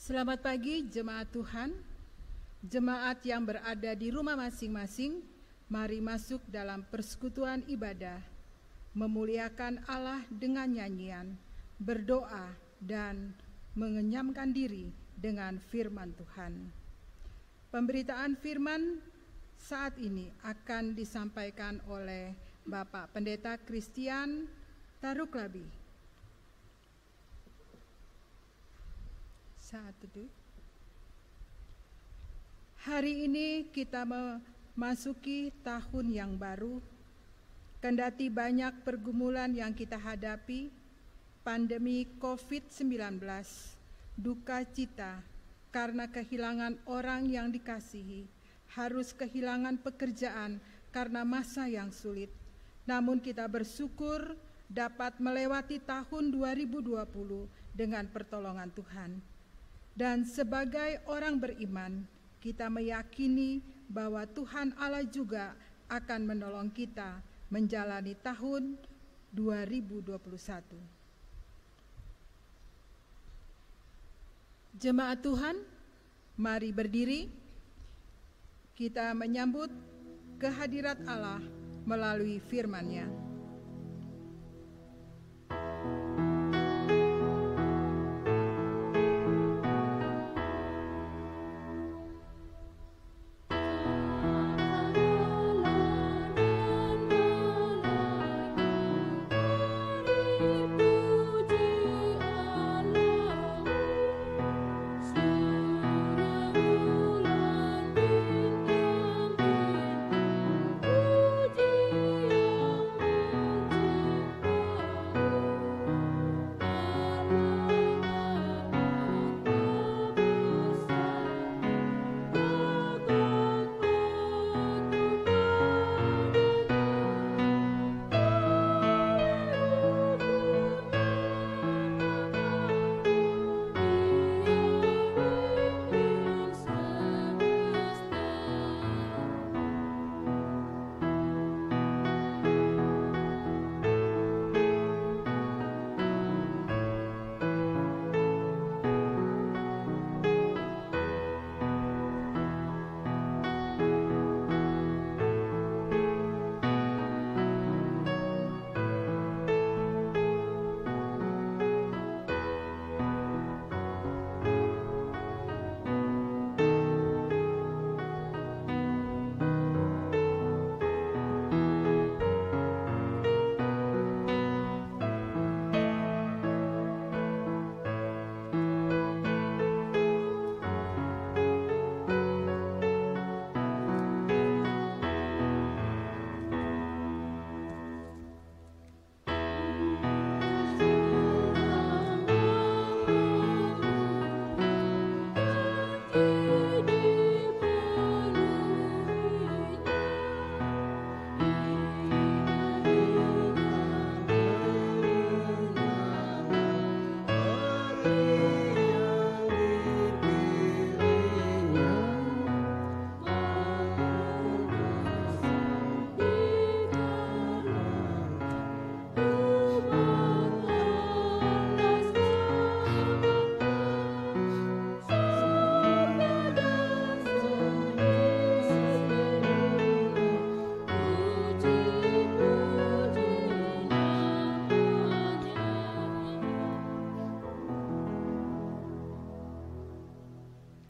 Selamat pagi jemaat Tuhan, jemaat yang berada di rumah masing-masing, mari masuk dalam persekutuan ibadah, memuliakan Allah dengan nyanyian, berdoa, dan mengenyamkan diri dengan firman Tuhan. Pemberitaan firman saat ini akan disampaikan oleh Bapak Pendeta Christian Taruklabi. Saat teduh. Hari ini kita memasuki tahun yang baru. Kendati banyak pergumulan yang kita hadapi, pandemi COVID-19, duka cita karena kehilangan orang yang dikasihi, harus kehilangan pekerjaan karena masa yang sulit. Namun kita bersyukur dapat melewati tahun 2020 dengan pertolongan Tuhan. Dan sebagai orang beriman, kita meyakini bahwa Tuhan Allah juga akan menolong kita menjalani tahun 2021. Jemaat Tuhan, mari berdiri. Kita menyambut kehadirat Allah melalui firman-Nya.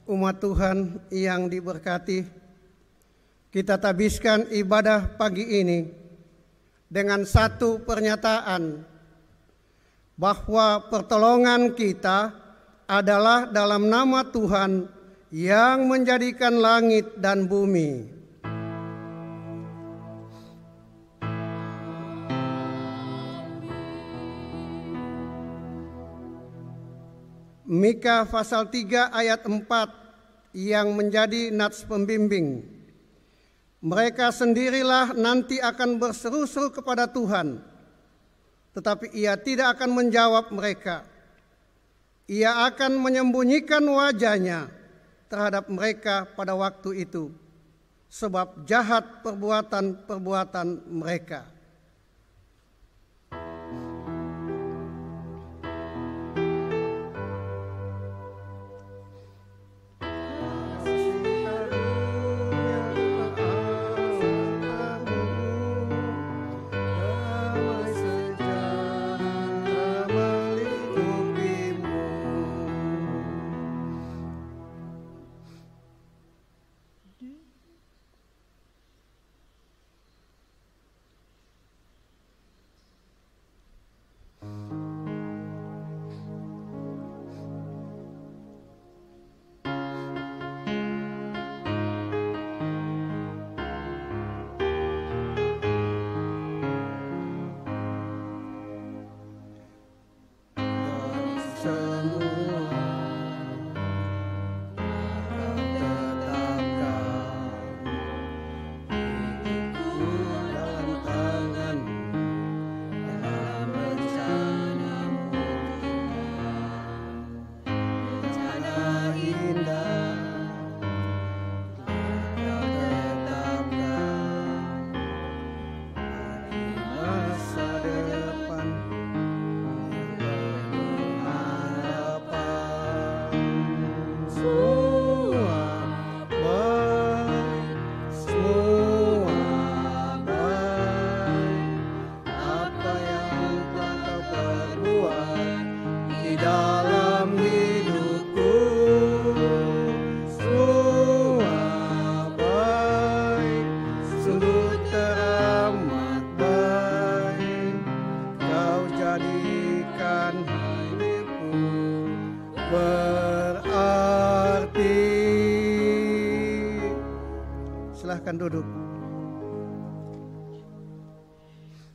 Umat Tuhan yang diberkati, kita tabiskan ibadah pagi ini dengan satu pernyataan bahwa pertolongan kita adalah dalam nama Tuhan yang menjadikan langit dan bumi. Mika pasal 3 ayat 4 yang menjadi nats pembimbing. Mereka sendirilah nanti akan berseru-seru kepada Tuhan, tetapi Ia tidak akan menjawab mereka. Ia akan menyembunyikan wajah-Nya terhadap mereka pada waktu itu, sebab jahat perbuatan-perbuatan mereka.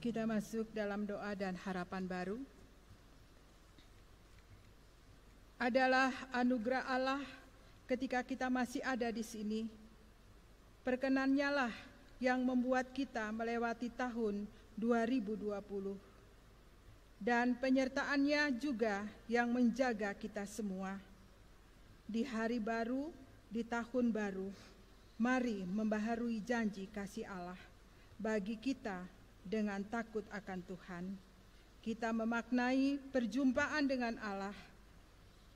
Kita masuk dalam doa dan harapan baru. Adalah anugerah Allah ketika kita masih ada di sini. Perkenannya lah yang membuat kita melewati tahun 2020. Dan penyertaannya juga yang menjaga kita semua. Di hari baru, di tahun baru, mari membaharui janji kasih Allah bagi kita dengan takut akan Tuhan. Kita memaknai perjumpaan dengan Allah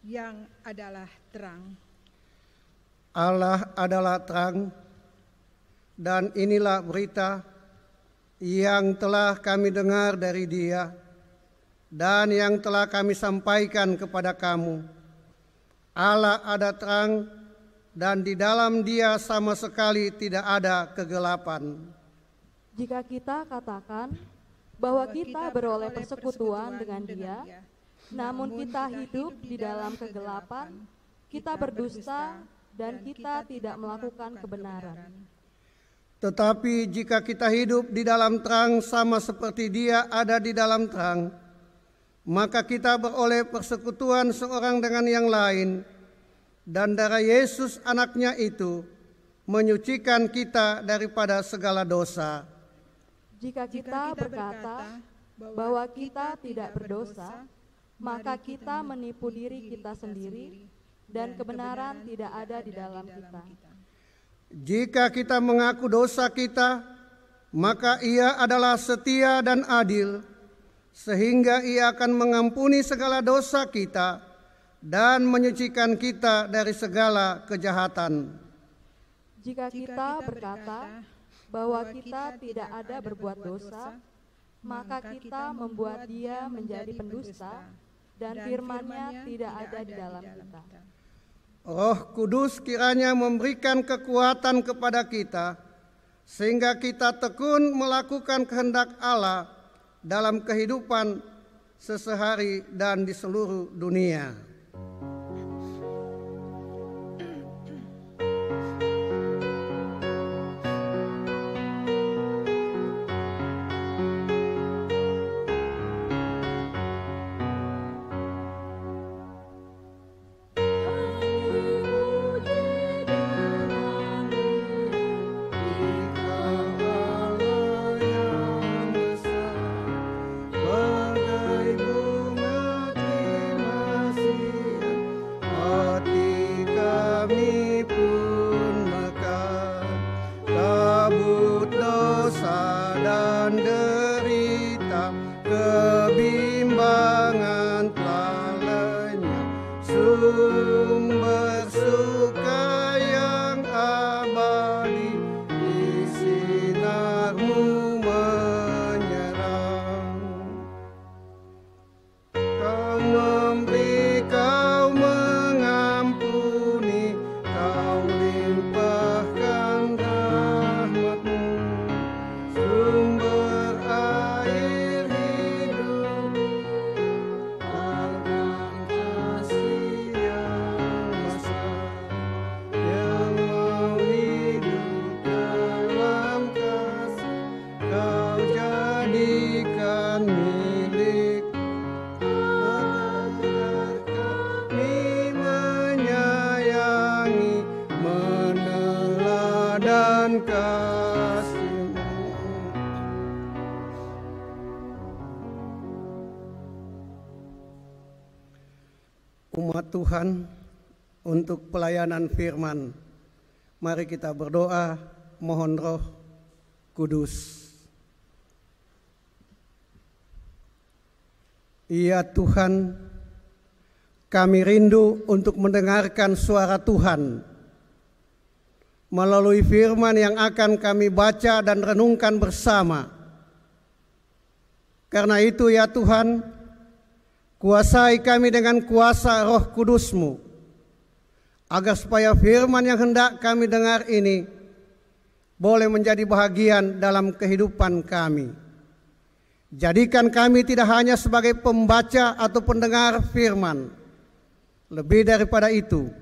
yang adalah terang. Allah adalah terang, dan inilah berita yang telah kami dengar dari Dia dan yang telah kami sampaikan kepada kamu. Allah ada terang, dan di dalam Dia sama sekali tidak ada kegelapan. Jika kita katakan bahwa kita beroleh persekutuan dengan Dia, namun kita hidup di dalam kegelapan, kita berdusta dan kita tidak melakukan kebenaran. Tetapi jika kita hidup di dalam terang sama seperti Dia ada di dalam terang, maka kita beroleh persekutuan seorang dengan yang lain, dan darah Yesus anaknya itu menyucikan kita daripada segala dosa. Jika kita berkata bahwa kita tidak berdosa, maka kita menipu diri kita sendiri dan kebenaran tidak ada di dalam kita. Jika kita mengaku dosa kita, maka Ia adalah setia dan adil, sehingga Ia akan mengampuni segala dosa kita dan menyucikan kita dari segala kejahatan. Jika kita berkata bahwa kita tidak ada berbuat dosa, maka kita membuat Dia menjadi pendusta, dan firman-Nya tidak ada di dalam kita. Roh Kudus kiranya memberikan kekuatan kepada kita, sehingga kita tekun melakukan kehendak Allah dalam kehidupan sehari-hari dan di seluruh dunia. Umat Tuhan, untuk pelayanan firman, mari kita berdoa mohon Roh Kudus. Ya Tuhan, kami rindu untuk mendengarkan suara Tuhan melalui firman yang akan kami baca dan renungkan bersama. Karena itu ya Tuhan, kuasai kami dengan kuasa Roh Kudus-Mu, agar supaya firman yang hendak kami dengar ini boleh menjadi bahagian dalam kehidupan kami. Jadikan kami tidak hanya sebagai pembaca atau pendengar firman. Lebih daripada itu,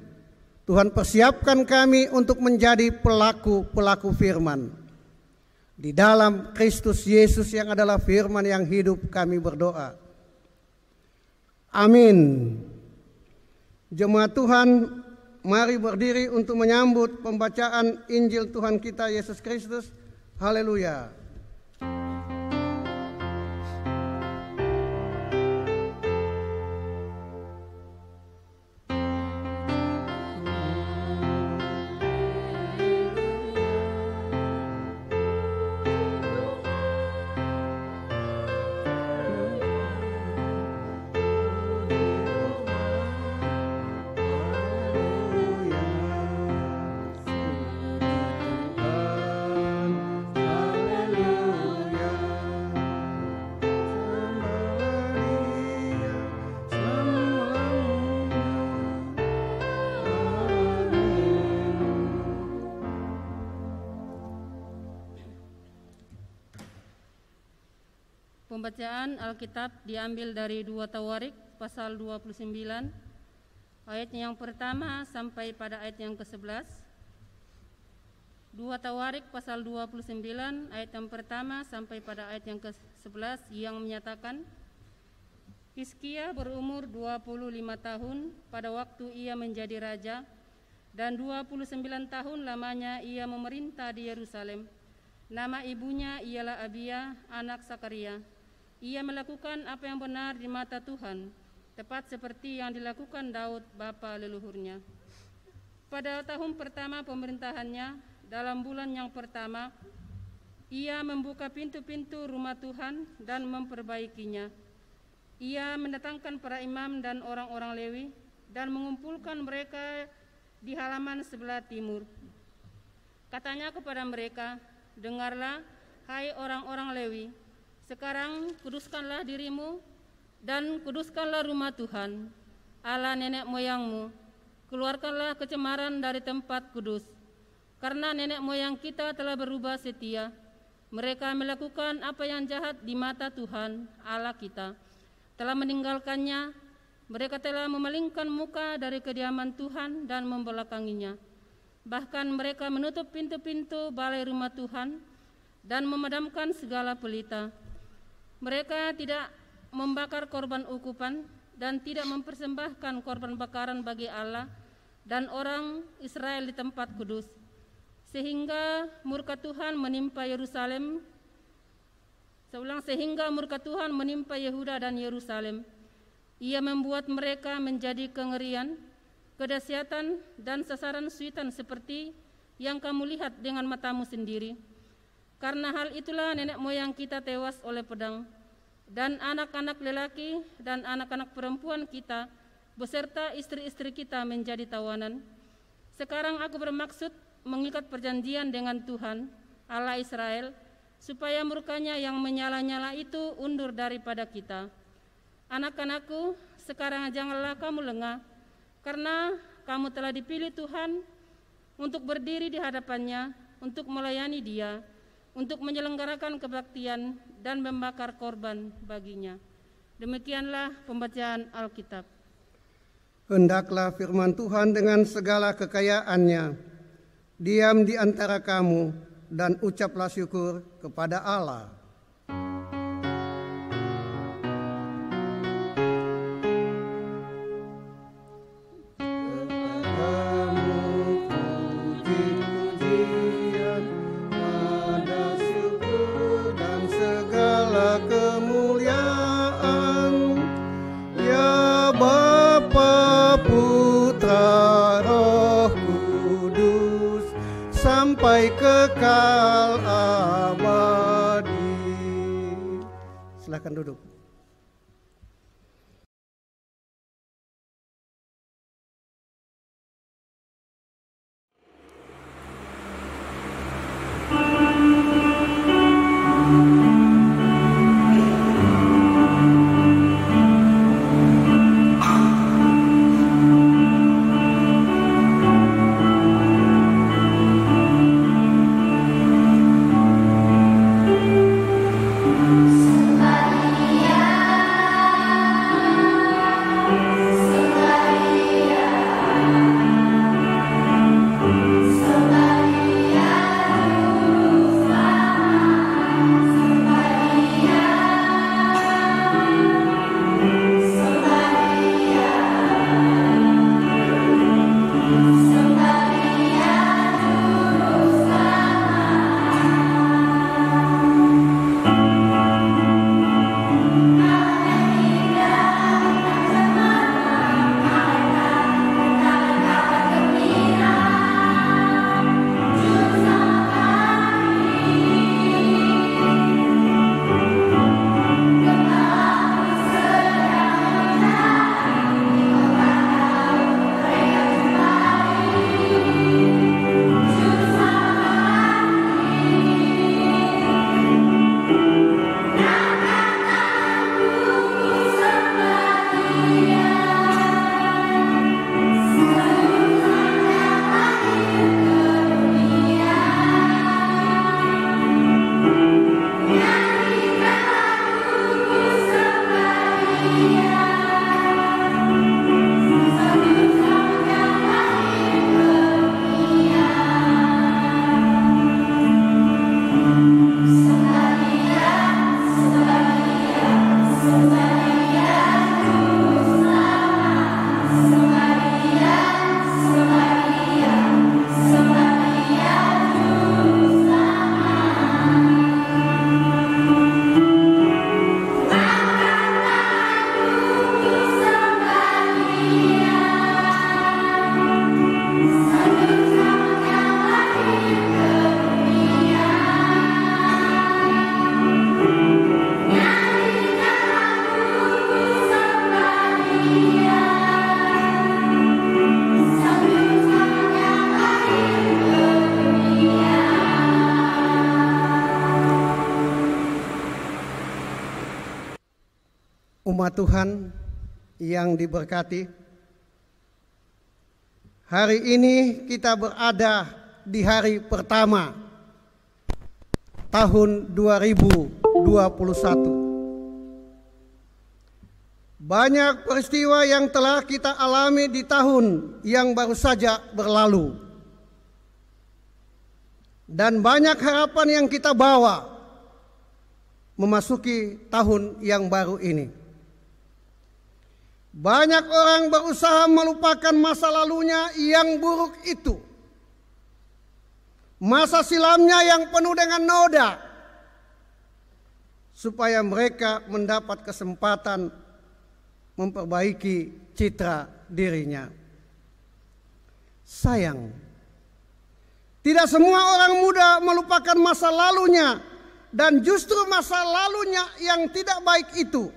Tuhan persiapkan kami untuk menjadi pelaku-pelaku firman. Di dalam Kristus Yesus yang adalah firman yang hidup kami berdoa. Amin. Jemaat Tuhan, mari berdiri untuk menyambut pembacaan Injil Tuhan kita Yesus Kristus. Haleluya. Pembacaan Alkitab diambil dari 2 Tawarik pasal 29 ayat yang pertama sampai pada ayat yang ke-11. 2 Tawarik pasal 29 ayat yang pertama sampai pada ayat yang ke-11 yang menyatakan, Hizkia berumur 25 tahun pada waktu ia menjadi raja, dan 29 tahun lamanya ia memerintah di Yerusalem. Nama ibunya ialah Abia, anak Sakaria. Ia melakukan apa yang benar di mata Tuhan, tepat seperti yang dilakukan Daud bapa leluhurnya. Pada tahun pertama pemerintahannya, dalam bulan yang pertama, ia membuka pintu-pintu rumah Tuhan dan memperbaikinya. Ia mendatangkan para imam dan orang-orang Lewi dan mengumpulkan mereka di halaman sebelah timur. Katanya kepada mereka, dengarlah, hai orang-orang Lewi, sekarang kuduskanlah dirimu dan kuduskanlah rumah Tuhan, Allah nenek moyangmu. Keluarkanlah kecemaran dari tempat kudus, karena nenek moyang kita telah berubah setia. Mereka melakukan apa yang jahat di mata Tuhan, Allah kita, telah meninggalkannya. Mereka telah memalingkan muka dari kediaman Tuhan dan membelakanginya. Bahkan mereka menutup pintu-pintu balai rumah Tuhan dan memadamkan segala pelita. Mereka tidak membakar korban ukupan dan tidak mempersembahkan korban bakaran bagi Allah dan orang Israel di tempat kudus, sehingga murka Tuhan menimpa Yerusalem. Sehingga murka Tuhan menimpa Yehuda dan Yerusalem. Ia membuat mereka menjadi kengerian, kedahsyatan dan sasaran suitan seperti yang kamu lihat dengan matamu sendiri. Karena hal itulah nenek moyang kita tewas oleh pedang, dan anak-anak lelaki dan anak-anak perempuan kita beserta istri-istri kita menjadi tawanan. Sekarang aku bermaksud mengikat perjanjian dengan Tuhan, Allah Israel, supaya murkanya yang menyala-nyala itu undur daripada kita. Anak-anakku, sekarang janganlah kamu lengah, karena kamu telah dipilih Tuhan untuk berdiri di hadapannya, untuk melayani Dia, untuk menyelenggarakan kebaktian dan membakar korban baginya. Demikianlah pembacaan Alkitab. Hendaklah firman Tuhan dengan segala kekayaannya diam di antara kamu, dan ucaplah syukur kepada Allah. Kekal abadi. Silakan duduk. Maria Umat Tuhan yang diberkati, hari ini kita berada di hari pertama tahun 2021. Banyak peristiwa yang telah kita alami di tahun yang baru saja berlalu. Dan banyak harapan yang kita bawa memasuki tahun yang baru ini. Banyak orang berusaha melupakan masa lalunya yang buruk itu. Masa silamnya yang penuh dengan noda. Supaya mereka mendapat kesempatan memperbaiki citra dirinya. Sayang, tidak semua orang muda melupakan masa lalunya, dan justru masa lalunya yang tidak baik itu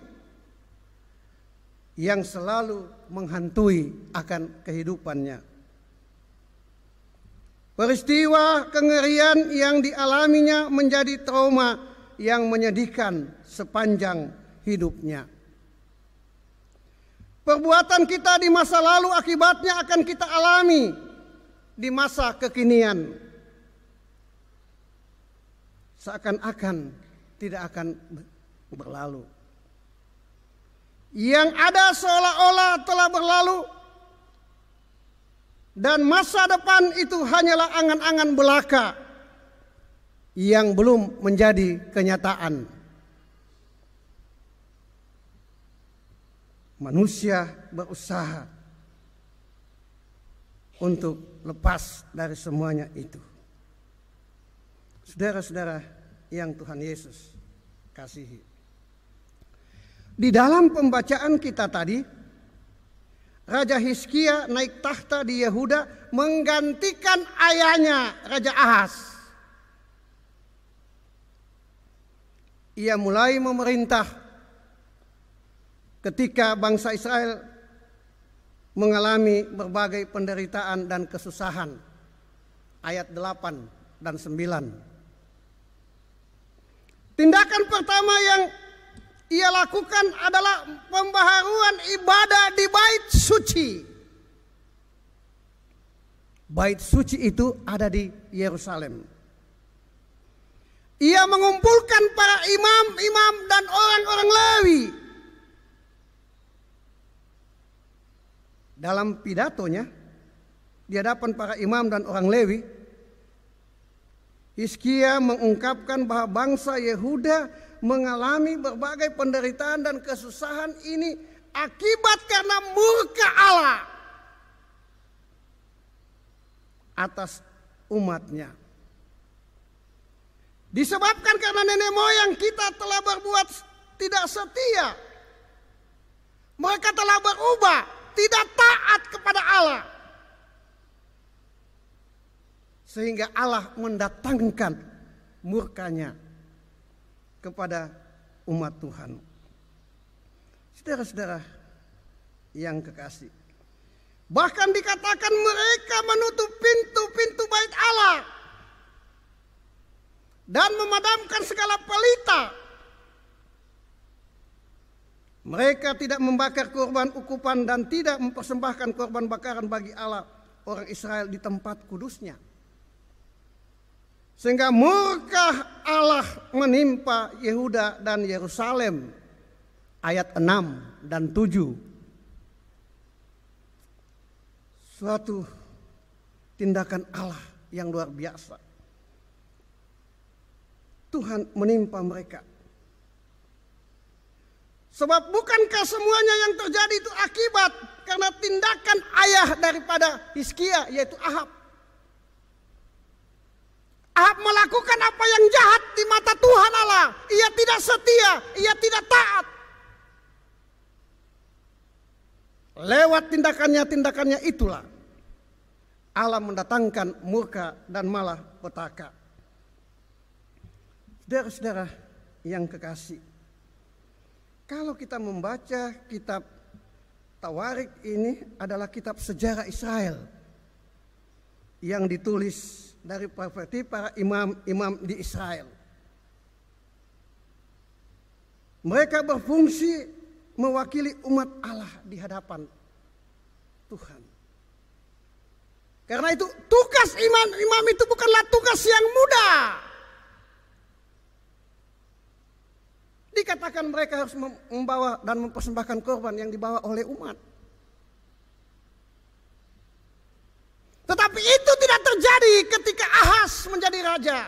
yang selalu menghantui akan kehidupannya. Peristiwa kengerian yang dialaminya menjadi trauma yang menyedihkan sepanjang hidupnya. Perbuatan kita di masa lalu akibatnya akan kita alami di masa kekinian. Seakan-akan tidak akan berlalu. Yang ada seolah-olah telah berlalu, dan masa depan itu hanyalah angan-angan belaka yang belum menjadi kenyataan. Manusia berusaha untuk lepas dari semuanya itu. Saudara-saudara yang Tuhan Yesus kasihi, di dalam pembacaan kita tadi, Raja Hizkia naik tahta di Yehuda menggantikan ayahnya Raja Ahaz. Ia mulai memerintah ketika bangsa Israel mengalami berbagai penderitaan dan kesusahan. Ayat 8 dan 9. Tindakan pertama yang ia lakukan adalah pembaharuan ibadah di bait suci. Bait suci itu ada di Yerusalem. Ia mengumpulkan para imam-imam dan orang-orang Lewi. Dalam pidatonya di hadapan para imam dan orang Lewi, Hizkia mengungkapkan bahwa bangsa Yehuda mengalami berbagai penderitaan dan kesusahan ini akibat karena murka Allah atas umatnya. Disebabkan karena nenek moyang kita telah berbuat tidak setia. Mereka telah berubah, tidak taat kepada Allah. Sehingga Allah mendatangkan murkanya kepada umat Tuhan. Saudara-saudara yang kekasih, bahkan dikatakan mereka menutup pintu-pintu bait Allah dan memadamkan segala pelita. Mereka tidak membakar korban ukupan dan tidak mempersembahkan korban bakaran bagi Allah orang Israel di tempat kudusnya. Sehingga murka Allah menimpa Yehuda dan Yerusalem. Ayat 6 dan 7. Suatu tindakan Allah yang luar biasa. Tuhan menimpa mereka. Sebab bukankah semuanya yang terjadi itu akibat karena tindakan ayah daripada Hizkia, yaitu Ahab. Ahab melakukan apa yang jahat di mata Tuhan Allah. Ia tidak setia, ia tidak taat. Lewat tindakannya itulah Allah mendatangkan murka dan malah petaka. Saudara-saudara yang kekasih, kalau kita membaca kitab Tawarik ini adalah kitab sejarah Israel yang ditulis dari perspektif para imam-imam di Israel. Mereka berfungsi mewakili umat Allah di hadapan Tuhan. Karena itu tugas imam itu bukanlah tugas yang mudah. Dikatakan mereka harus membawa dan mempersembahkan korban yang dibawa oleh umat. Tetapi itu tidak terjadi ketika Ahaz menjadi raja.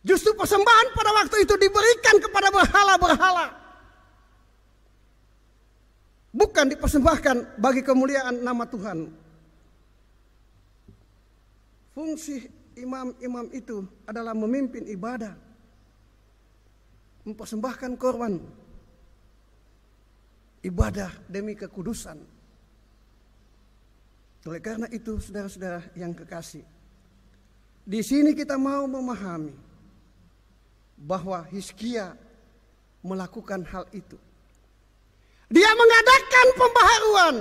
Justru persembahan pada waktu itu diberikan kepada berhala-berhala. Bukan dipersembahkan bagi kemuliaan nama Tuhan. Fungsi imam-imam itu adalah memimpin ibadah, mempersembahkan korban, ibadah demi kekudusan. Oleh karena itu, saudara-saudara yang kekasih, di sini kita mau memahami bahwa Hizkia melakukan hal itu. Dia mengadakan pembaharuan,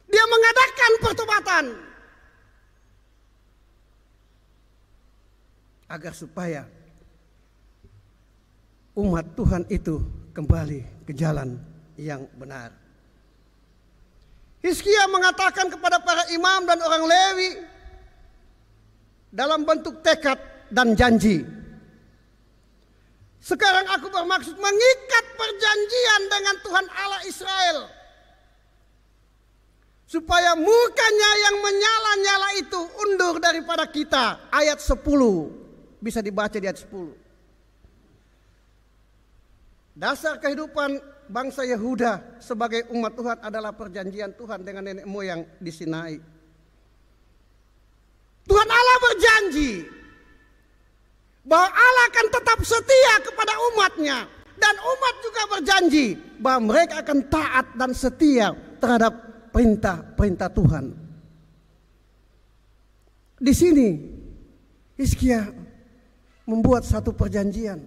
dia mengadakan pertobatan, agar supaya umat Tuhan itu kembali ke jalan yang benar. Hizkia mengatakan kepada para imam dan orang Lewi dalam bentuk tekad dan janji. Sekarang aku bermaksud mengikat perjanjian dengan Tuhan Allah Israel, supaya murkanya yang menyala-nyala itu undur daripada kita. Ayat 10, bisa dibaca di ayat 10. Dasar kehidupan bangsa Yehuda sebagai umat Tuhan adalah perjanjian Tuhan dengan nenek moyang di Sinai. Tuhan Allah berjanji bahwa Allah akan tetap setia kepada umatnya, dan umat juga berjanji bahwa mereka akan taat dan setia terhadap perintah-perintah Tuhan. Di sini Hizkia membuat satu perjanjian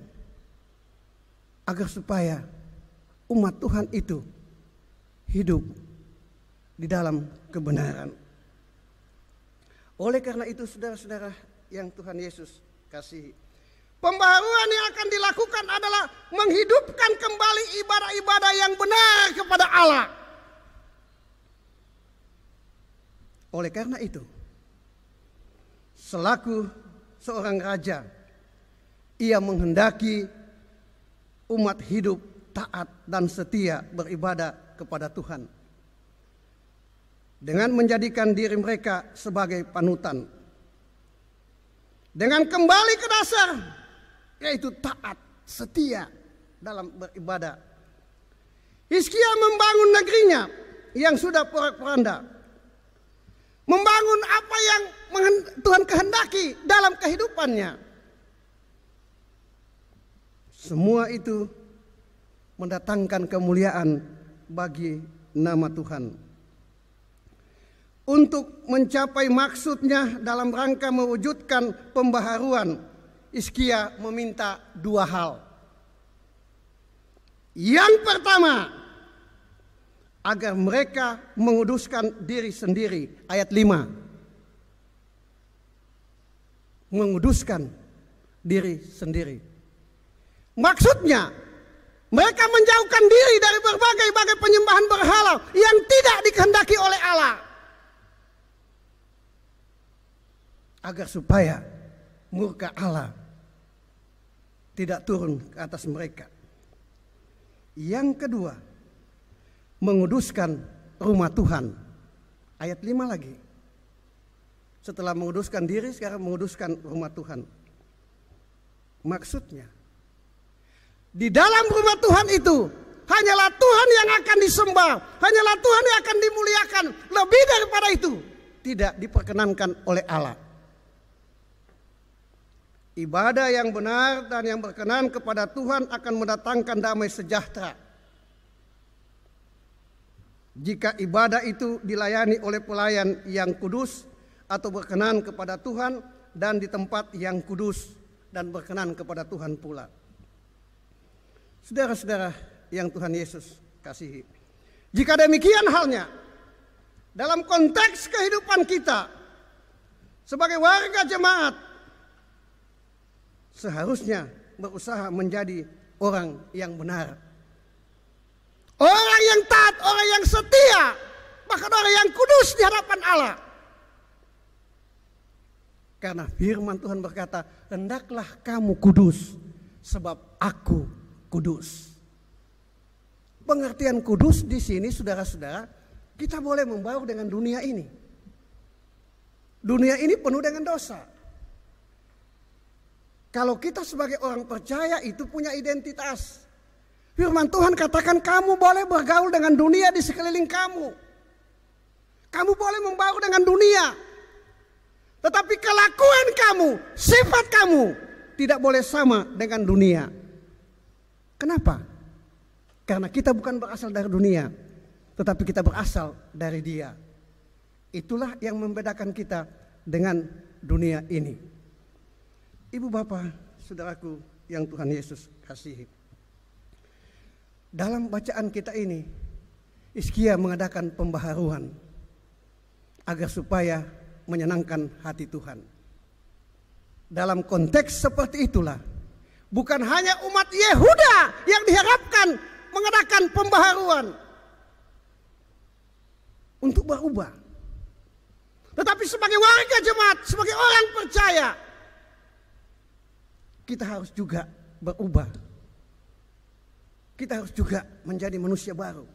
agar supaya umat Tuhan itu hidup di dalam kebenaran. Oleh karena itu, saudara-saudara yang Tuhan Yesus kasihi, pembaharuan yang akan dilakukan adalah menghidupkan kembali ibadah-ibadah yang benar kepada Allah. Oleh karena itu, selaku seorang raja, ia menghendaki umat hidup taat dan setia beribadah kepada Tuhan, dengan menjadikan diri mereka sebagai panutan, dengan kembali ke dasar, yaitu taat setia dalam beribadah. Hizkia membangun negerinya yang sudah porak-poranda, membangun apa yang Tuhan kehendaki dalam kehidupannya. Semua itu mendatangkan kemuliaan bagi nama Tuhan. Untuk mencapai maksudnya dalam rangka mewujudkan pembaharuan, Hizkia meminta dua hal. Yang pertama, agar mereka menguduskan diri sendiri. Ayat 5. Menguduskan diri sendiri. Maksudnya, mereka menjauhkan diri dari berbagai penyembahan berhala yang tidak dikehendaki oleh Allah, agar supaya murka Allah tidak turun ke atas mereka. Yang kedua, menguduskan rumah Tuhan. Ayat 5 lagi. Setelah menguduskan diri, sekarang menguduskan rumah Tuhan. Maksudnya, di dalam rumah Tuhan itu hanyalah Tuhan yang akan disembah, hanyalah Tuhan yang akan dimuliakan. Lebih daripada itu tidak diperkenankan oleh Allah. Ibadah yang benar dan yang berkenan kepada Tuhan akan mendatangkan damai sejahtera. Jika ibadah itu dilayani oleh pelayan yang kudus atau berkenan kepada Tuhan, dan di tempat yang kudus dan berkenan kepada Tuhan pula. Saudara-saudara yang Tuhan Yesus kasihi, jika demikian halnya dalam konteks kehidupan kita sebagai warga jemaat, seharusnya berusaha menjadi orang yang benar. Orang yang taat, orang yang setia, bahkan orang yang kudus di hadapan Allah. Karena firman Tuhan berkata, hendaklah kamu kudus sebab aku kudus. Pengertian kudus di sini saudara-saudara, kita boleh membaur dengan dunia ini. Dunia ini penuh dengan dosa. Kalau kita sebagai orang percaya itu punya identitas. Firman Tuhan katakan kamu boleh bergaul dengan dunia di sekeliling kamu. Kamu boleh membaur dengan dunia. Tetapi kelakuan kamu, sifat kamu tidak boleh sama dengan dunia. Kenapa? Karena kita bukan berasal dari dunia, tetapi kita berasal dari Dia. Itulah yang membedakan kita dengan dunia ini. Ibu bapak, saudaraku yang Tuhan Yesus kasihi. Dalam bacaan kita ini, Hizkia mengadakan pembaharuan agar supaya menyenangkan hati Tuhan. Dalam konteks seperti itulah, bukan hanya umat Yehuda yang diharapkan mengadakan pembaharuan untuk berubah, tetapi sebagai warga jemaat, sebagai orang percaya, kita harus juga berubah. Kita harus juga menjadi manusia baru.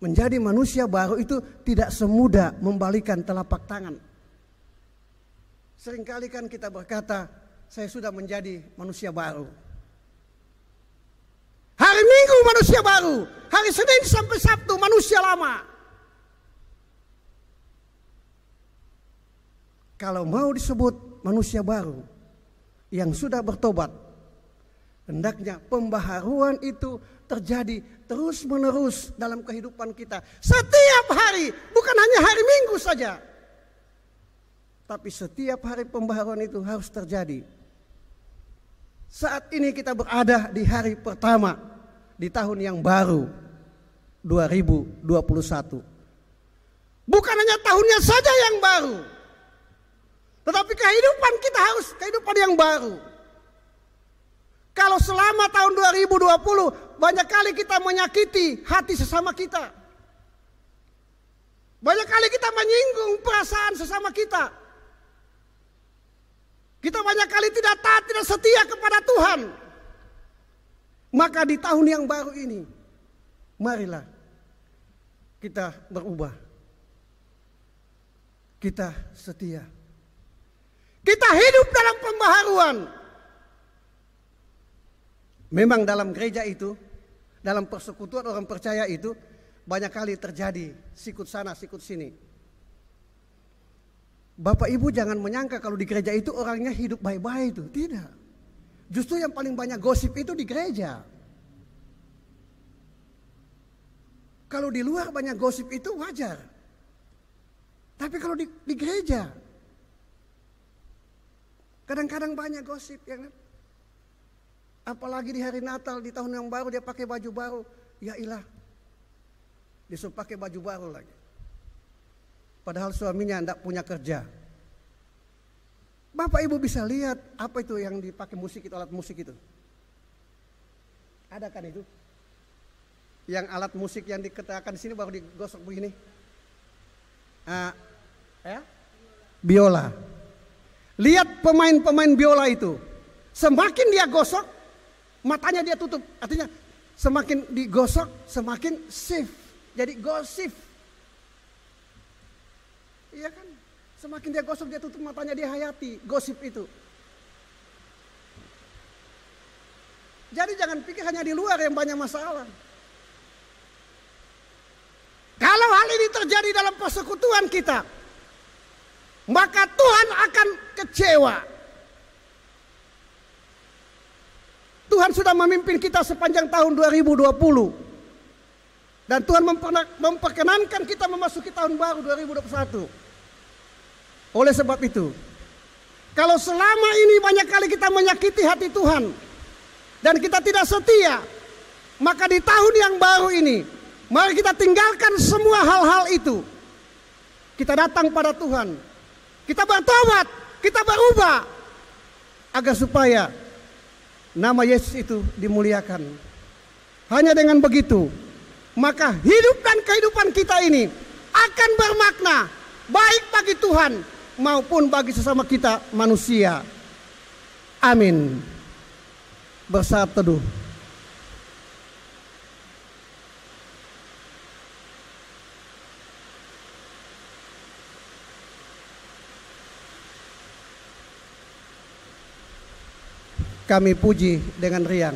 Menjadi manusia baru itu tidak semudah membalikan telapak tangan. Seringkali kan kita berkata, saya sudah menjadi manusia baru. Hari Minggu manusia baru, hari Senin sampai Sabtu manusia lama. Kalau mau disebut manusia baru yang sudah bertobat, hendaknya pembaharuan itu terjadi terus-menerus dalam kehidupan kita. Setiap hari, bukan hanya hari Minggu saja. Tapi setiap hari pembaharuan itu harus terjadi. Saat ini kita berada di hari pertama di tahun yang baru 2021. Bukan hanya tahunnya saja yang baru, tetapi kehidupan kita harus kehidupan yang baru. Kalau selama tahun 2020 banyak kali kita menyakiti hati sesama kita. Banyak kali kita menyinggung perasaan sesama kita. Kita banyak kali tidak taat, tidak setia kepada Tuhan. Maka di tahun yang baru ini, marilah kita berubah. Kita setia. Kita hidup dalam pembaharuan. Memang dalam gereja itu, dalam persekutuan orang percaya itu, banyak kali terjadi sikut sana, sikut sini. Bapak Ibu jangan menyangka kalau di gereja itu orangnya hidup baik-baik itu. Tidak. Justru yang paling banyak gosip itu di gereja. Kalau di luar banyak gosip itu wajar. Tapi kalau di gereja, kadang-kadang banyak gosip, ya kan? Apalagi di hari Natal, di tahun yang baru dia pakai baju baru. Ya ilah, dia suruh pakai baju baru lagi. Padahal suaminya tidak punya kerja. Bapak Ibu bisa lihat apa itu yang dipakai musik itu, alat musik itu. Ada kan itu? Yang alat musik yang dikatakan di sini baru digosok begini. Biola. Lihat pemain-pemain biola itu. Semakin dia gosok, matanya dia tutup. Artinya semakin digosok, semakin shift. Jadi gosip. Iya kan? Semakin dia gosok, dia tutup matanya, dia hayati gosip itu. Jadi jangan pikir hanya di luar yang banyak masalah. Kalau hal ini terjadi dalam persekutuan kita, maka Tuhan akan kecewa. Tuhan sudah memimpin kita sepanjang tahun 2020. Dan Tuhan memperkenankan kita memasuki tahun baru 2021. Oleh sebab itu, kalau selama ini banyak kali kita menyakiti hati Tuhan dan kita tidak setia, maka di tahun yang baru ini, mari kita tinggalkan semua hal-hal itu. Kita datang pada Tuhan, kita bertobat, kita berubah, agar supaya nama Yesus itu dimuliakan. Hanya dengan begitu, maka hidup dan kehidupan kita ini akan bermakna baik bagi Tuhan maupun bagi sesama kita manusia. Amin. Bersaat teduh. Kami puji dengan riang.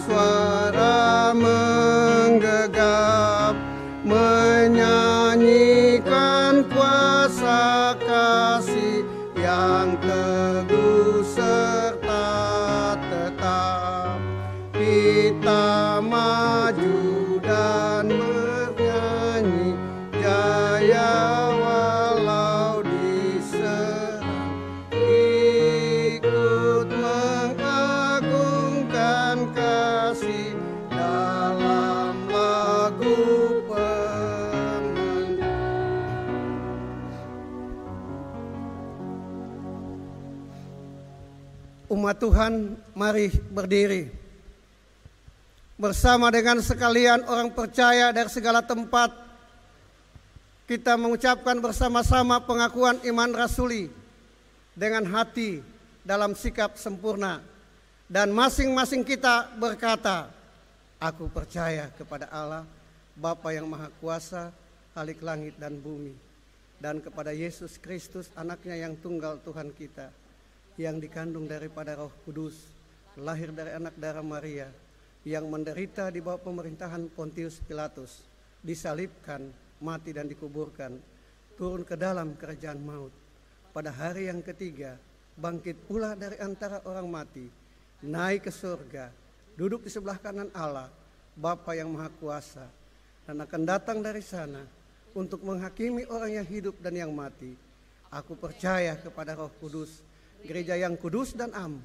Suara menggegap menyanyikan kuasa kasih yang teguh serta tetap. Kita maju dan bernyanyi jaya walau diserang, ikut mengagungkan kasih dalam lagu pemenang. Umat Tuhan, mari berdiri bersama dengan sekalian orang percaya dari segala tempat. Kita mengucapkan bersama-sama pengakuan iman rasuli dengan hati dalam sikap sempurna. Dan masing-masing kita berkata, aku percaya kepada Allah, Bapa yang Maha Kuasa, Khalik langit dan bumi, dan kepada Yesus Kristus, anaknya yang tunggal Tuhan kita, yang dikandung daripada Roh Kudus, lahir dari anak darah Maria, yang menderita di bawah pemerintahan Pontius Pilatus, disalibkan, mati dan dikuburkan, turun ke dalam kerajaan maut. Pada hari yang ketiga, bangkit pula dari antara orang mati, naik ke surga, duduk di sebelah kanan Allah, Bapa yang Maha Kuasa, dan akan datang dari sana untuk menghakimi orang yang hidup dan yang mati. Aku percaya kepada Roh Kudus, gereja yang kudus dan am,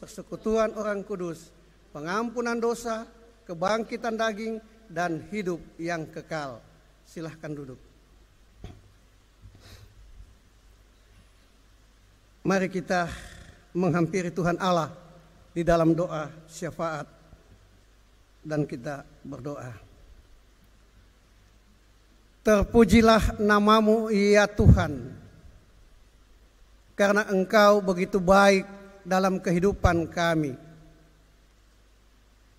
persekutuan orang kudus, pengampunan dosa, kebangkitan daging, dan hidup yang kekal. Silahkan duduk. Mari kita menghampiri Tuhan Allah di dalam doa syafaat, dan kita berdoa. Terpujilah namamu ya Tuhan, karena Engkau begitu baik dalam kehidupan kami.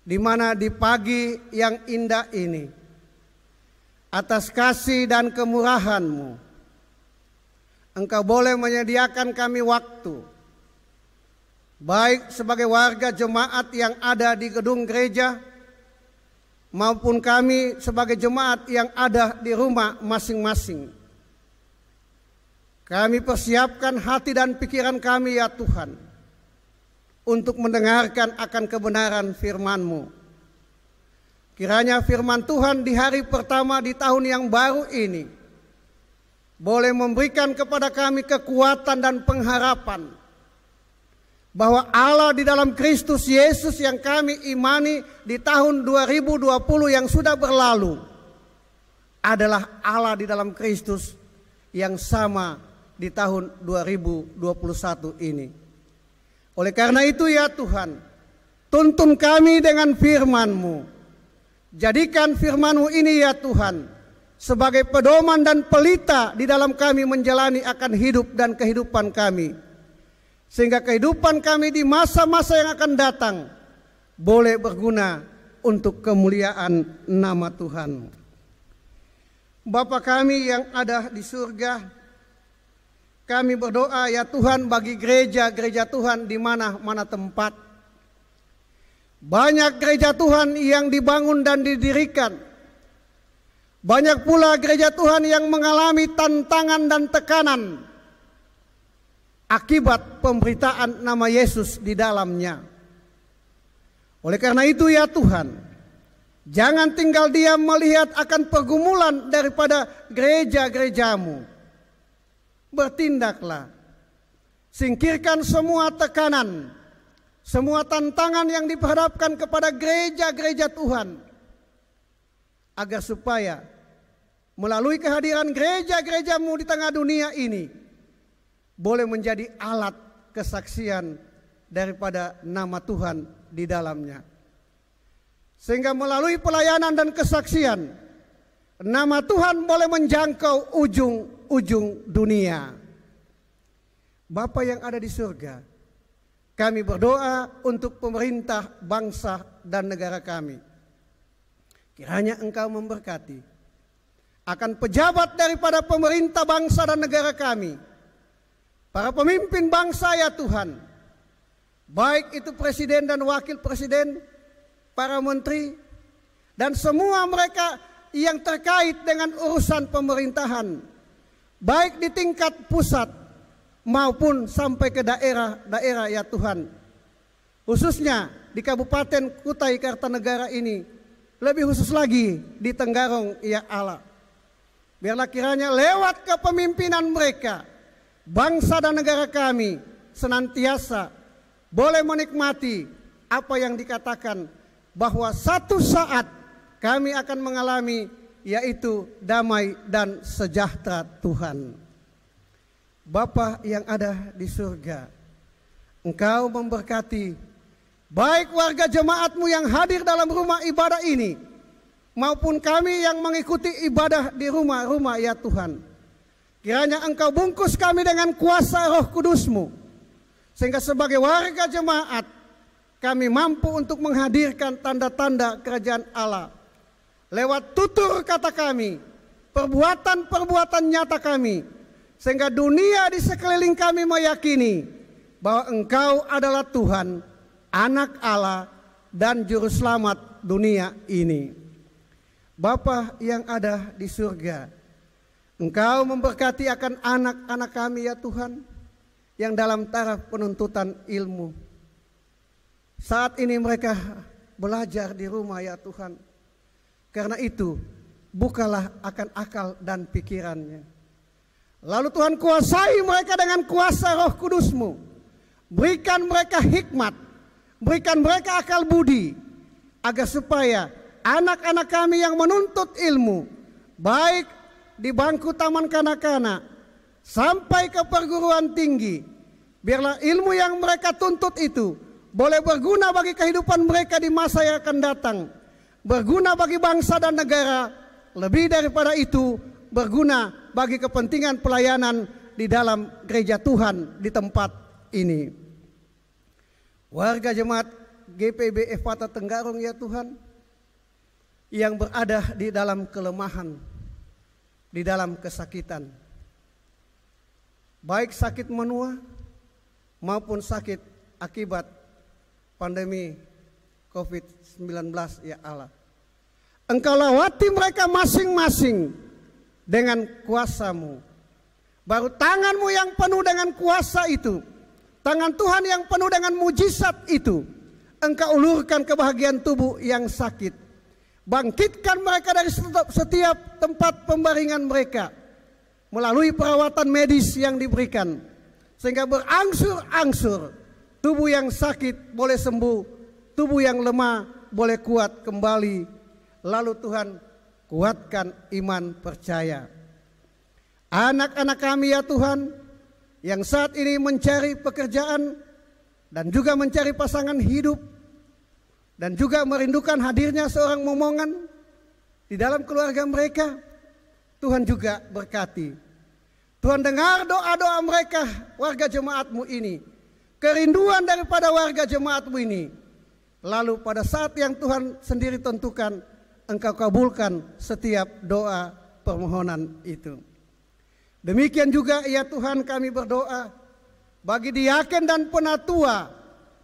Di mana di pagi yang indah ini, atas kasih dan kemurahan-Mu, Engkau boleh menyediakan kami waktu, baik sebagai warga jemaat yang ada di gedung gereja, maupun kami sebagai jemaat yang ada di rumah masing-masing. Kami persiapkan hati dan pikiran kami ya Tuhan, untuk mendengarkan akan kebenaran firman-Mu. Kiranya firman Tuhan di hari pertama di tahun yang baru ini boleh memberikan kepada kami kekuatan dan pengharapan bahwa Allah di dalam Kristus Yesus yang kami imani di tahun 2020 yang sudah berlalu adalah Allah di dalam Kristus yang sama di tahun 2021 ini. Oleh karena itu ya Tuhan, tuntun kami dengan firman-Mu. Jadikan firman-Mu ini ya Tuhan sebagai pedoman dan pelita di dalam kami menjalani akan hidup dan kehidupan kami, sehingga kehidupan kami di masa-masa yang akan datang boleh berguna untuk kemuliaan nama Tuhan. Bapa kami yang ada di surga, kami berdoa ya Tuhan bagi gereja-gereja Tuhan di mana-mana tempat. Banyak gereja Tuhan yang dibangun dan didirikan. Banyak pula gereja Tuhan yang mengalami tantangan dan tekanan akibat pemberitaan nama Yesus di dalamnya. Oleh karena itu ya Tuhan, jangan tinggal diam melihat akan pergumulan daripada gereja-gereja-Mu. Bertindaklah, singkirkan semua tekanan, semua tantangan yang diperhadapkan kepada gereja-gereja Tuhan, agar supaya melalui kehadiran gereja-gereja-Mu di tengah dunia ini boleh menjadi alat kesaksian daripada nama Tuhan di dalamnya. Sehingga melalui pelayanan dan kesaksian, nama Tuhan boleh menjangkau ujung-ujung dunia. Bapa yang ada di surga, kami berdoa untuk pemerintah, bangsa, dan negara kami. Kiranya Engkau memberkati akan pejabat daripada pemerintah, bangsa, dan negara kami, para pemimpin bangsa ya Tuhan, baik itu presiden dan wakil presiden, para menteri, dan semua mereka yang terkait dengan urusan pemerintahan, baik di tingkat pusat maupun sampai ke daerah-daerah ya Tuhan. Khususnya di Kabupaten Kutai Kartanegara ini, lebih khusus lagi di Tenggarong ya Allah. Biarlah kiranya lewat kepemimpinan mereka, bangsa dan negara kami senantiasa boleh menikmati apa yang dikatakan bahwa satu saat kami akan mengalami, yaitu damai dan sejahtera Tuhan. Bapa yang ada di surga, Engkau memberkati baik warga jemaat-Mu yang hadir dalam rumah ibadah ini, maupun kami yang mengikuti ibadah di rumah-rumah ya Tuhan. Kiranya Engkau bungkus kami dengan kuasa Roh Kudus-Mu, sehingga sebagai warga jemaat kami mampu untuk menghadirkan tanda-tanda kerajaan Allah lewat tutur kata kami, perbuatan-perbuatan nyata kami, sehingga dunia di sekeliling kami meyakini bahwa Engkau adalah Tuhan, Anak Allah, dan Juru Selamat dunia ini. Bapa yang ada di surga, Engkau memberkati akan anak-anak kami ya Tuhan, yang dalam taraf penuntutan ilmu. Saat ini mereka belajar di rumah ya Tuhan. Karena itu, bukalah akan akal dan pikirannya. Lalu Tuhan kuasai mereka dengan kuasa Roh Kudus-Mu. Berikan mereka hikmat, berikan mereka akal budi, agar supaya anak-anak kami yang menuntut ilmu, baik di bangku taman kanak-kanak sampai ke perguruan tinggi, biarlah ilmu yang mereka tuntut itu boleh berguna bagi kehidupan mereka di masa yang akan datang, berguna bagi bangsa dan negara, lebih daripada itu berguna bagi kepentingan pelayanan di dalam gereja Tuhan di tempat ini. Warga jemaat GPB Efata Tenggarong ya Tuhan, yang berada di dalam kelemahan, di dalam kesakitan, baik sakit menua maupun sakit akibat pandemi COVID-19 ya Allah. Engkau lawati mereka masing-masing dengan kuasa-Mu. Baru tangan-Mu yang penuh dengan kuasa itu, tangan Tuhan yang penuh dengan mujizat itu, Engkau ulurkan ke bahagian tubuh yang sakit. Bangkitkan mereka dari setiap tempat pembaringan mereka melalui perawatan medis yang diberikan, sehingga berangsur-angsur tubuh yang sakit boleh sembuh, tubuh yang lemah boleh kuat kembali. Lalu Tuhan, kuatkan iman percaya anak-anak kami ya Tuhan, yang saat ini mencari pekerjaan dan juga mencari pasangan hidup, dan juga merindukan hadirnya seorang momongan di dalam keluarga mereka. Tuhan juga berkati. Tuhan dengar doa-doa mereka, warga jemaat-Mu ini, kerinduan daripada warga jemaat-Mu ini. Lalu pada saat yang Tuhan sendiri tentukan, Engkau kabulkan setiap doa permohonan itu. Demikian juga ya Tuhan, kami berdoa bagi diaken dan penatua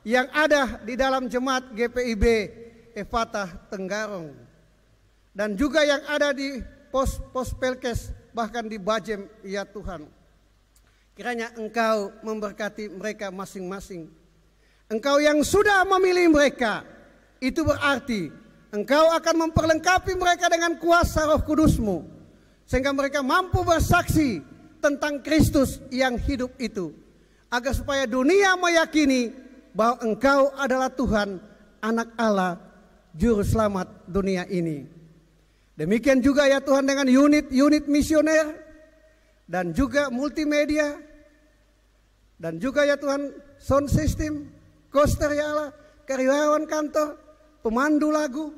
yang ada di dalam jemaat GPIB Efatah Tenggarong, dan juga yang ada di pos Pelkes, bahkan di Bajem ya Tuhan. Kiranya Engkau memberkati mereka masing-masing. Engkau yang sudah memilih mereka, itu berarti Engkau akan memperlengkapi mereka dengan kuasa Roh Kudus-Mu, sehingga mereka mampu bersaksi tentang Kristus yang hidup itu, agar supaya dunia meyakini bahwa Engkau adalah Tuhan, Anak Allah, Juru Selamat dunia ini. Demikian juga ya Tuhan dengan unit-unit misioner dan juga multimedia, dan juga ya Tuhan sound system, koster ya Allah, karyawan kantor, pemandu lagu,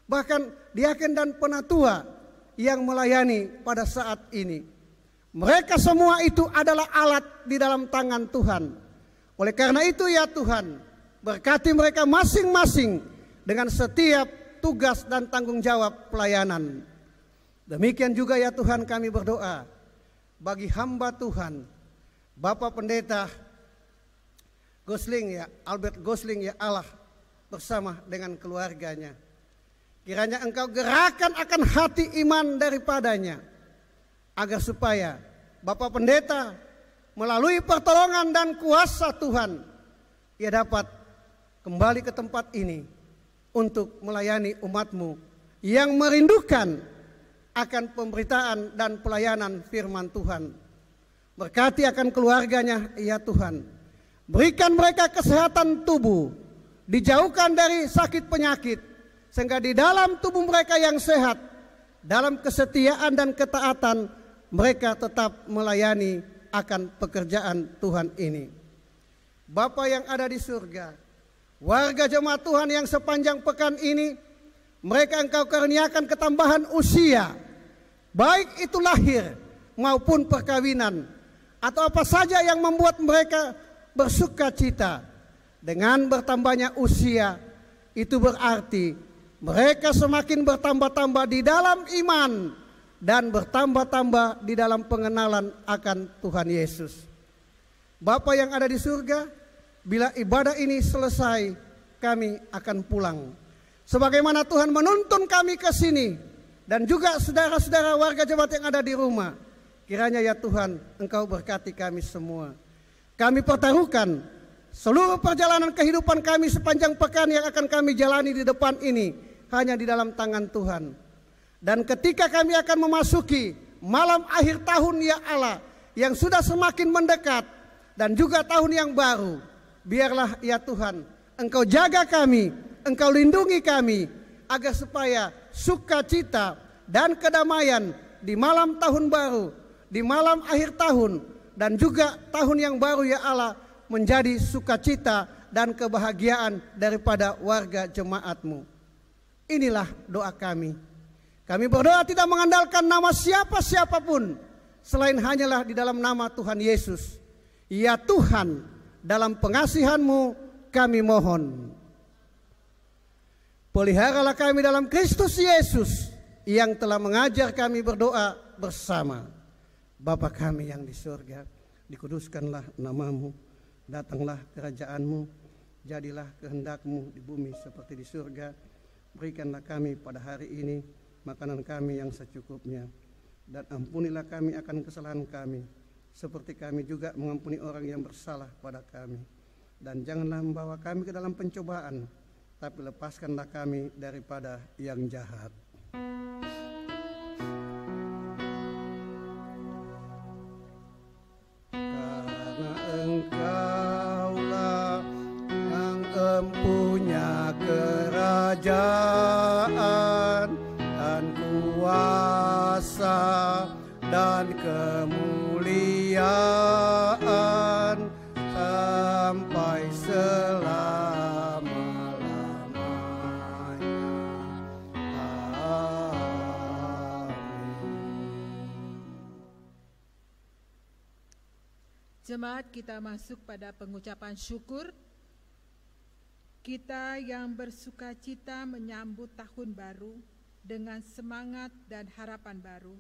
bahkan diaken dan penatua yang melayani pada saat ini. Mereka semua itu adalah alat di dalam tangan Tuhan. Oleh karena itu ya Tuhan, berkati mereka masing-masing dengan setiap tugas dan tanggung jawab pelayanan. Demikian juga ya Tuhan, kami berdoa bagi hamba Tuhan, Bapak Pendeta Gosling ya, Albert Gosling ya Allah, bersama dengan keluarganya. Kiranya Engkau gerakan akan hati iman daripadanya, agar supaya Bapak Pendeta melalui pertolongan dan kuasa Tuhan, ia dapat kembali ke tempat ini untuk melayani umat-Mu yang merindukan akan pemberitaan dan pelayanan firman Tuhan. Berkati akan keluarganya ya Tuhan, berikan mereka kesehatan tubuh, dijauhkan dari sakit penyakit, sehingga di dalam tubuh mereka yang sehat, dalam kesetiaan dan ketaatan, mereka tetap melayani akan pekerjaan Tuhan ini. Bapa yang ada di surga, warga jemaat Tuhan yang sepanjang pekan ini, mereka Engkau karuniakan ketambahan usia, baik itu lahir maupun perkawinan, atau apa saja yang membuat mereka bersuka cita. Dengan bertambahnya usia, itu berarti mereka semakin bertambah-tambah di dalam iman dan bertambah-tambah di dalam pengenalan akan Tuhan Yesus. Bapa yang ada di surga, bila ibadah ini selesai, kami akan pulang. Sebagaimana Tuhan menuntun kami ke sini, dan juga saudara-saudara warga jemaat yang ada di rumah, kiranya ya Tuhan, Engkau berkati kami semua. Kami pertaruhkan seluruh perjalanan kehidupan kami sepanjang pekan yang akan kami jalani di depan ini hanya di dalam tangan Tuhan. Dan ketika kami akan memasuki malam akhir tahun ya Allah yang sudah semakin mendekat, dan juga tahun yang baru, biarlah ya Tuhan Engkau jaga kami, Engkau lindungi kami, agar supaya sukacita dan kedamaian di malam tahun baru, di malam akhir tahun, dan juga tahun yang baru ya Allah, menjadi sukacita dan kebahagiaan daripada warga jemaat-Mu. Inilah doa kami. Kami berdoa tidak mengandalkan nama siapa-siapapun, selain hanyalah di dalam nama Tuhan Yesus. Ya Tuhan, dalam pengasihan-Mu kami mohon. Peliharalah kami dalam Kristus Yesus, yang telah mengajar kami berdoa bersama. Bapa kami yang di surga, dikuduskanlah nama-Mu, datanglah kerajaan-Mu, jadilah kehendak-Mu di bumi seperti di surga. berikanlah kami pada hari ini makanan kami yang secukupnya, dan ampunilah kami akan kesalahan kami, seperti kami juga mengampuni orang yang bersalah pada kami. Dan janganlah membawa kami ke dalam pencobaan, tapi lepaskanlah kami daripada yang jahat. Karena Engkaulah yang empunya kerajaan dan kuasa dan kemuliaan sampai selama-lamanya. Amin. Jemaat, kita masuk pada pengucapan syukur. Kita yang bersukacita menyambut tahun baru dengan semangat dan harapan baru.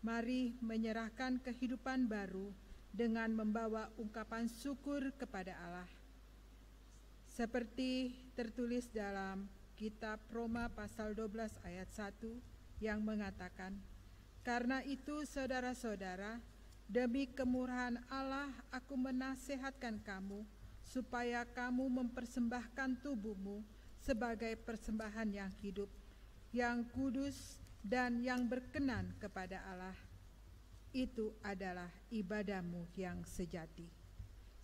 Mari menyerahkan kehidupan baru dengan membawa ungkapan syukur kepada Allah. Seperti tertulis dalam kitab Roma pasal 12 ayat 1 yang mengatakan, "Karena itu saudara-saudara, demi kemurahan Allah aku menasihatkan kamu, supaya kamu mempersembahkan tubuhmu sebagai persembahan yang hidup, yang kudus dan yang berkenan kepada Allah. Itu adalah ibadahmu yang sejati."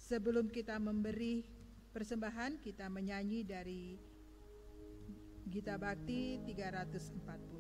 Sebelum kita memberi persembahan, kita menyanyi dari Gita Bakti 340.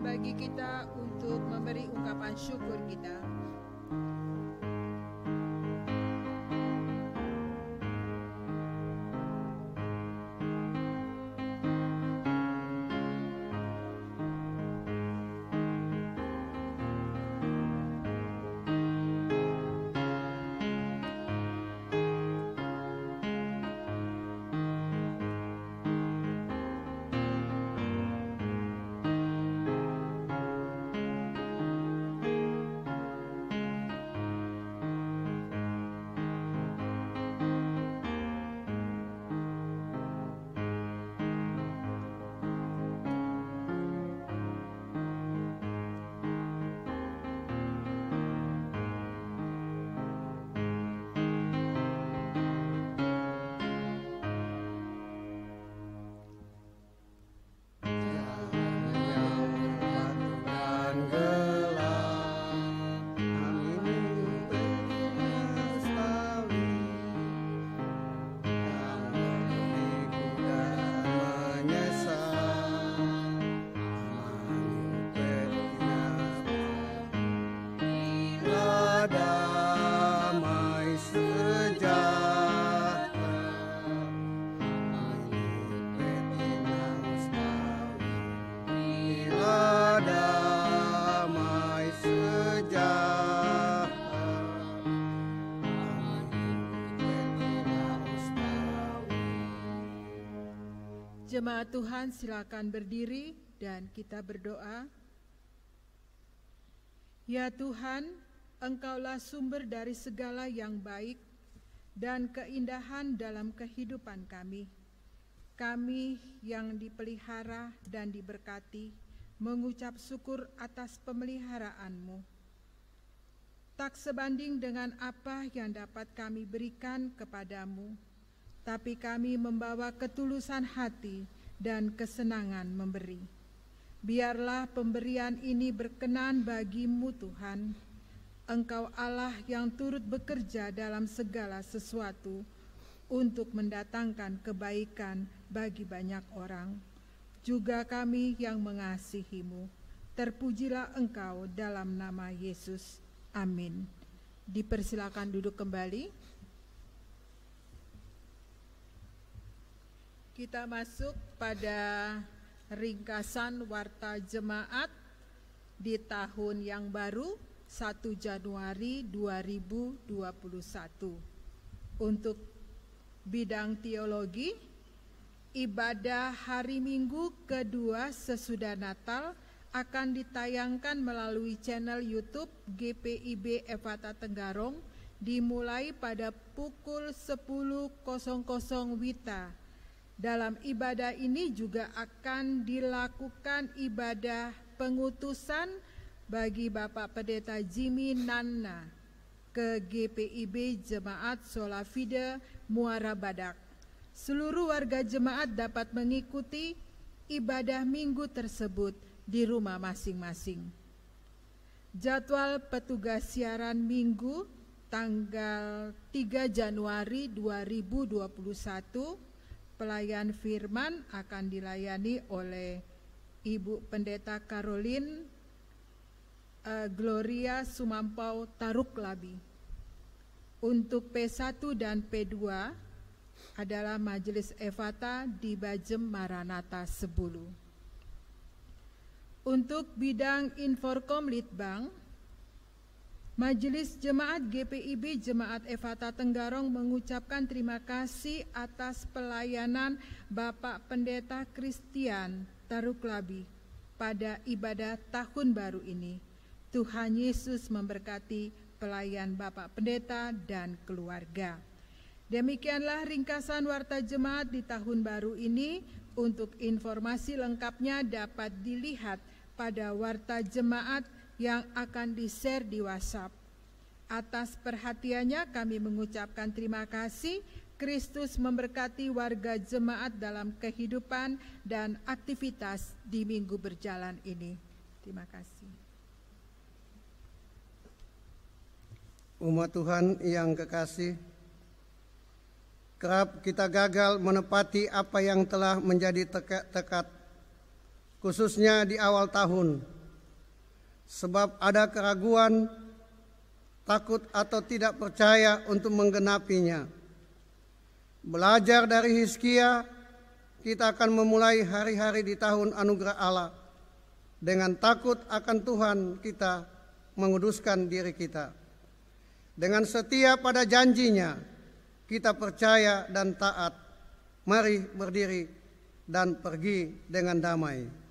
Bagi kita untuk memberi ungkapan syukur kita. Jemaat Tuhan, silakan berdiri dan kita berdoa. Ya Tuhan, Engkaulah sumber dari segala yang baik dan keindahan dalam kehidupan kami. Kami yang dipelihara dan diberkati mengucap syukur atas pemeliharaan-Mu. Tak sebanding dengan apa yang dapat kami berikan kepadamu, tapi kami membawa ketulusan hati dan kesenangan memberi. Biarlah pemberian ini berkenan bagi-Mu Tuhan, Engkau Allah yang turut bekerja dalam segala sesuatu untuk mendatangkan kebaikan bagi banyak orang. Juga kami yang mengasihi-Mu. Terpujilah Engkau dalam nama Yesus. Amin. Dipersilakan duduk kembali. Kita masuk pada ringkasan warta jemaat di tahun yang baru 1 Januari 2021. Untuk bidang teologi, ibadah hari Minggu kedua sesudah Natal akan ditayangkan melalui channel YouTube GPIB Ephatha Tenggarong dimulai pada pukul 10.00 WITA. Dalam ibadah ini juga akan dilakukan ibadah pengutusan bagi Bapak Pendeta Jimmy Nana ke GPIB Jemaat Sola Fide Muara Badak. Seluruh warga jemaat dapat mengikuti ibadah minggu tersebut di rumah masing-masing. Jadwal petugas siaran minggu tanggal 3 Januari 2021, pelayan firman akan dilayani oleh Ibu Pendeta Caroline Gloria Sumampau Taruklabi. Untuk P1 dan P2 adalah Majelis Ephatha di Bajem Maranatha Sebulu. Untuk bidang Inforkom Litbang, Majelis Jemaat GPIB Jemaat Ephatha Tenggarong mengucapkan terima kasih atas pelayanan Bapak Pendeta Christian Taruklabi pada ibadah tahun baru ini. Tuhan Yesus memberkati pelayan Bapak Pendeta dan keluarga. Demikianlah ringkasan warta jemaat di tahun baru ini. Untuk informasi lengkapnya dapat dilihat pada warta jemaat yang akan di-share di WhatsApp. Atas perhatiannya kami mengucapkan terima kasih. Kristus memberkati warga jemaat dalam kehidupan dan aktivitas di minggu berjalan ini. Terima kasih. Umat Tuhan yang kekasih, kerap kita gagal menepati apa yang telah menjadi tekad, khususnya di awal tahun, sebab ada keraguan, takut atau tidak percaya untuk menggenapinya. Belajar dari Hizkia, kita akan memulai hari-hari di tahun anugerah Allah dengan takut akan Tuhan kita, menguduskan diri kita. Dengan setia pada janjinya, kita percaya dan taat. Mari berdiri dan pergi dengan damai.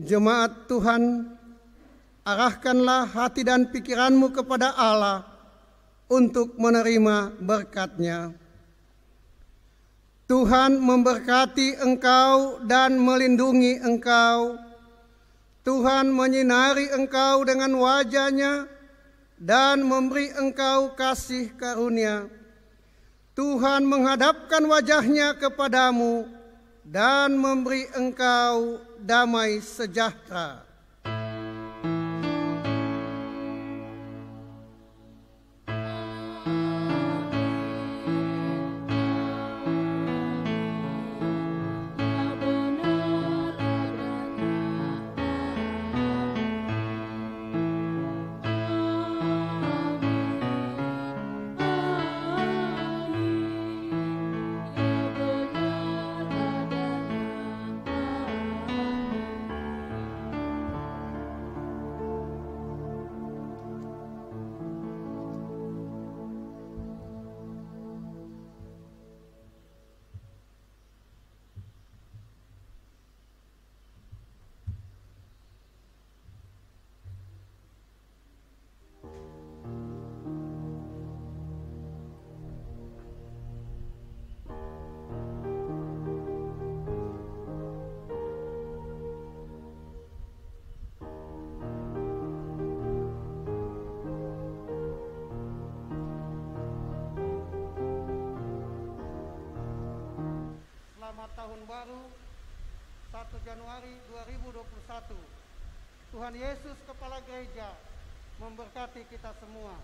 Jemaat Tuhan, arahkanlah hati dan pikiranmu kepada Allah untuk menerima berkat-Nya. Tuhan memberkati engkau dan melindungi engkau. Tuhan menyinari engkau dengan wajah-Nya dan memberi engkau kasih karunia. Tuhan menghadapkan wajah-Nya kepadamu dan memberi engkau damai sejahtera. Selamat Tahun Baru 1 Januari 2021. Tuhan Yesus Kepala Gereja memberkati kita semua.